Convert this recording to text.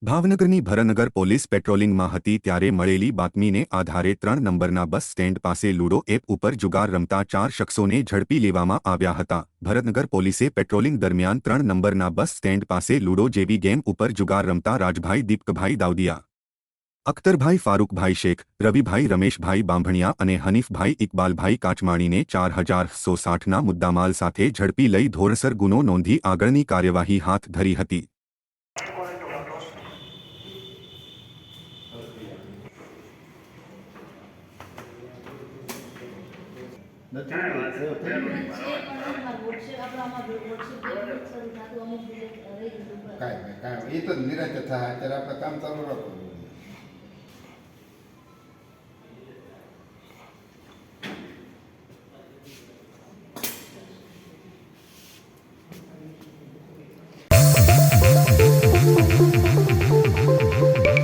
ભાવનગરની ભરનગર પોલીસ પેટ્રોલિંગમાં હતી ત્યારે મળેલી બાતમીને આધારે 3 નંબરના બસ સ્ટેન્ડ પાસે લૂડો એપ ઉપર જુગાર રમતા 4 શખ્સોને ઝડપી લેવામાં આવ્યા હતા। ભરનગર પોલીસે પેટ્રોલિંગ દરમિયાન 3 નંબરના બસ સ્ટેન્ડ પાસે લૂડો જેવી ગેમ ઉપર જુગાર રમતા રાજભાઈ દીપકભાઈ દાઉદિયા, અખ્તરભાઈ ફારૂકભાઈ શેખ, રવિભાઈ રમેશભાઈ બાંભણિયા અને હનીફભાઈ ઇકબાલભાઈ કાચમાણીને 4160ના મુદ્દામાલ સાથે ઝડપી લઈ ધોરણસર ગુનો નોંધી આગળની કાર્યવાહી હાથ ધરી હતી। કાંઈ એ તો નિરાશ થાય અત્યારે આપણે કામ ચાલુ રાખવું।